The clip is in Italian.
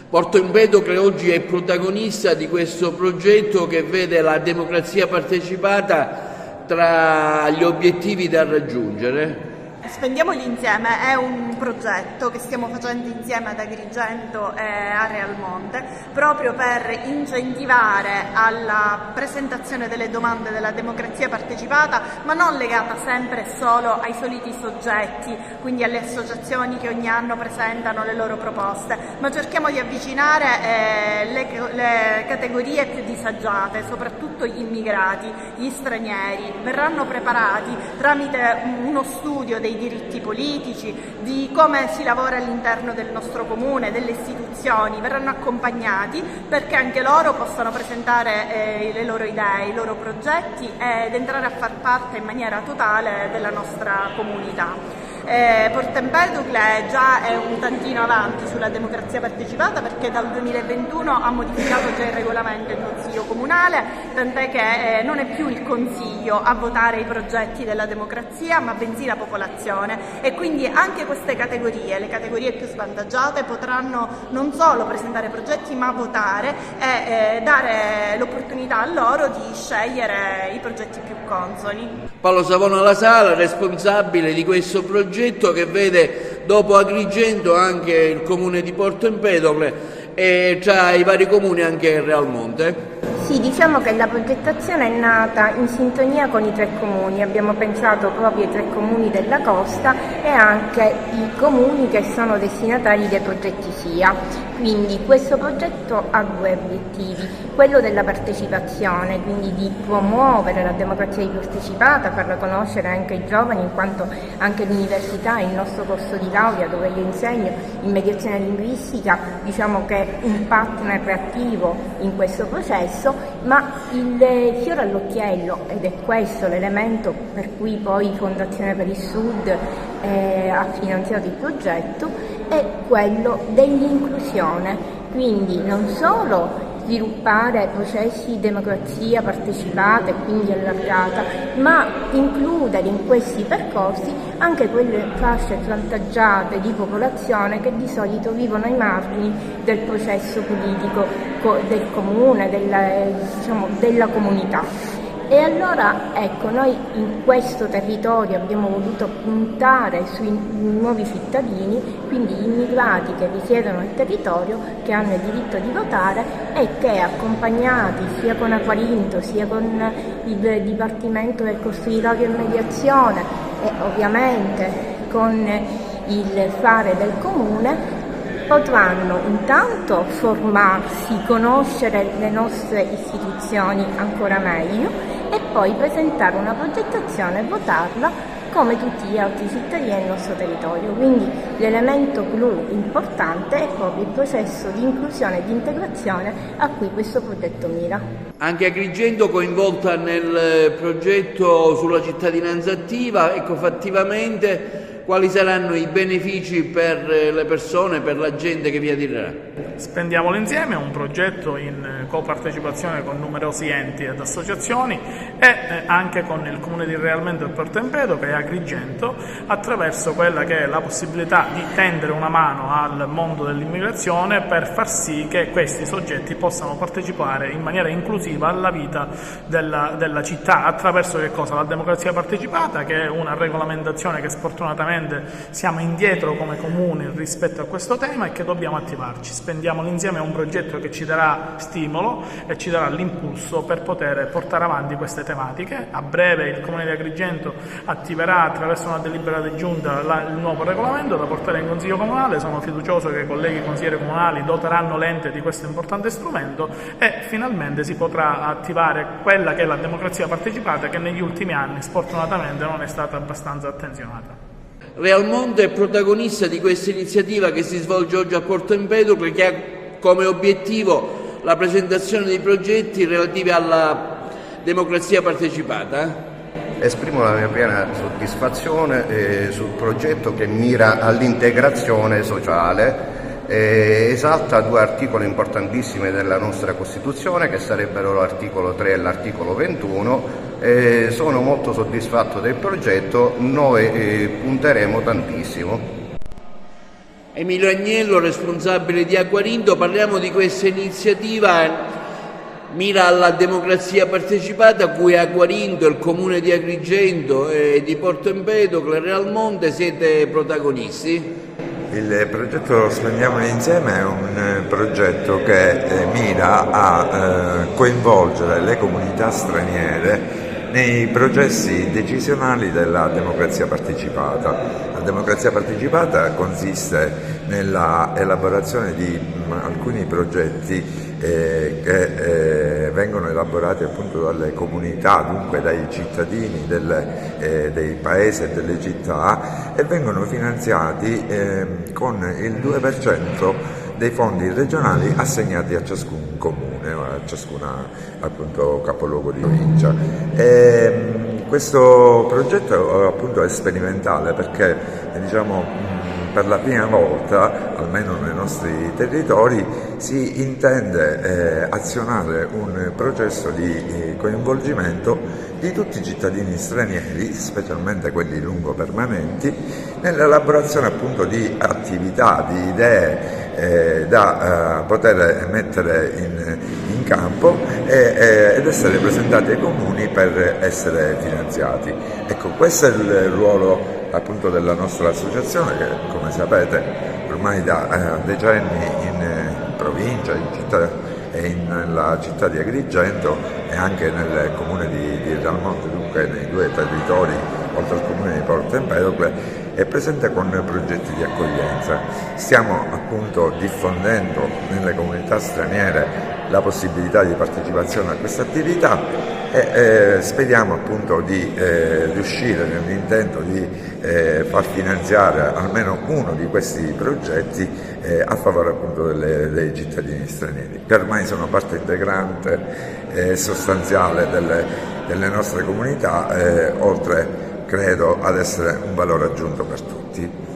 Porto Empedocle oggi è protagonista di questo progetto che vede la democrazia partecipata tra gli obiettivi da raggiungere. Spendiamoli insieme è un progetto che stiamo facendo insieme ad Agrigento e a Realmonte proprio per incentivare alla presentazione delle domande della democrazia partecipata, ma non legata sempre e solo ai soliti soggetti, quindi alle associazioni che ogni anno presentano le loro proposte, ma cerchiamo di avvicinare le categorie più disagiate, soprattutto gli immigrati, gli stranieri. Verranno preparati tramite uno studio dei diritti politici, di come si lavora all'interno del nostro comune, delle istituzioni, verranno accompagnati perché anche loro possano presentare le loro idee, i loro progetti ed entrare a far parte in maniera totale della nostra comunità. Porto Empedocle già è un tantino avanti sulla democrazia partecipata perché dal 2021 ha modificato già il regolamento del Consiglio Comunale, tant'è che non è più il Consiglio a votare i progetti della democrazia, ma bensì la popolazione, e quindi anche queste categorie, le categorie più svantaggiate, potranno non solo presentare progetti ma votare e dare l'opportunità a loro di scegliere i progetti più consoni. Paolo Savona La Sala, responsabile di questo progetto che vede dopo Agrigento anche il comune di Porto Empedocle e tra i vari comuni anche Realmonte. Sì, diciamo che la progettazione è nata in sintonia con i 3 comuni, abbiamo pensato proprio ai 3 comuni della costa e anche i comuni che sono destinatari dei progetti SIA. Quindi questo progetto ha 2 obiettivi, quello della partecipazione, quindi di promuovere la democrazia partecipata, farla conoscere anche ai giovani, in quanto anche l'università è il nostro corso di laurea dove io insegno in mediazione linguistica, diciamo che è un partner attivo in questo processo, ma il fiore all'occhiello, ed è questo l'elemento per cui poi Fondazione per il Sud ha finanziato il progetto, è quello dell'inclusione, quindi non solo sviluppare processi di democrazia partecipata e quindi allargata, ma includere in questi percorsi anche quelle fasce svantaggiate di popolazione che di solito vivono ai margini del processo politico del comune, della comunità. E allora ecco, noi in questo territorio abbiamo voluto puntare sui nuovi cittadini, quindi gli immigrati che risiedono nel territorio, che hanno il diritto di votare e che, accompagnati sia con Aquarinto sia con il Dipartimento del Corso di Laurea e Mediazione e ovviamente con il fare del comune, potranno intanto formarsi, conoscere le nostre istituzioni ancora meglio e poi presentare una progettazione e votarla come tutti gli altri cittadini del nostro territorio. Quindi l'elemento clou importante è proprio il processo di inclusione e di integrazione a cui questo progetto mira. Anche Agrigento coinvolta nel progetto sulla cittadinanza attiva, ecco, fattivamente quali saranno i benefici per le persone, per la gente che vi adirerà? Spendiamolo insieme è un progetto in copartecipazione con numerosi enti ed associazioni e anche con il comune di Realmonte e Porto Empedocle e Agrigento, attraverso quella che è la possibilità di tendere una mano al mondo dell'immigrazione per far sì che questi soggetti possano partecipare in maniera inclusiva alla vita della città attraverso che cosa? La democrazia partecipata, che è una regolamentazione che sfortunatamente siamo indietro come comuni rispetto a questo tema e che dobbiamo attivarci. Spendiamolo insieme è un progetto che ci darà stimolo e ci darà l'impulso per poter portare avanti queste tematiche. A breve il comune di Agrigento attiverà attraverso una delibera di giunta il nuovo regolamento da portare in consiglio comunale. Sono fiducioso che i colleghi consiglieri comunali doteranno l'ente di questo importante strumento e finalmente si potrà attivare quella che è la democrazia partecipata, che negli ultimi anni sfortunatamente non è stata abbastanza attenzionata. Realmonte è protagonista di questa iniziativa che si svolge oggi a Porto Empedocle, che ha come obiettivo la presentazione dei progetti relativi alla democrazia partecipata. Esprimo la mia piena soddisfazione sul progetto che mira all'integrazione sociale. Esalta 2 articoli importantissimi della nostra Costituzione, che sarebbero l'articolo 3 e l'articolo 21. Sono molto soddisfatto del progetto, noi punteremo tantissimo. Emilio Agnello, responsabile di Acquarinto. Parliamo di questa iniziativa, mira alla democrazia partecipata, a cui Acquarinto, il comune di Agrigento e di Porto Empedocle, Real Monte siete protagonisti. Il progetto Splendiamoli Insieme è un progetto che mira a coinvolgere le comunità straniere nei processi decisionali della democrazia partecipata. La democrazia partecipata consiste nella elaborazione di alcuni progetti che vengono elaborati appunto dalle comunità, dunque dai cittadini dei paesi e delle città, e vengono finanziati con il 2% dei fondi regionali assegnati a ciascun comune, a ciascuna appunto capoluogo di provincia. Questo progetto appunto è sperimentale perché per la prima volta, almeno nei nostri territori, si intende azionare un processo di coinvolgimento di tutti i cittadini stranieri, specialmente quelli lungopermanenti, nell'elaborazione appunto di attività, di idee da poter mettere in campo ed essere presentati ai comuni per essere finanziati. Ecco, questo è il ruolo appunto della nostra associazione, che come sapete ormai da decenni in provincia, in città e nella città di Agrigento e anche nel comune di Real Monte, dunque nei due territori oltre al comune di Porto Empedocle, è presente con progetti di accoglienza. Stiamo appunto diffondendo nelle comunità straniere la possibilità di partecipazione a questa attività e speriamo appunto di riuscire nell'intento di far finanziare almeno uno di questi progetti a favore appunto dei cittadini stranieri, che ormai sono parte integrante e sostanziale delle nostre comunità, oltre credo ad essere un valore aggiunto per tutti.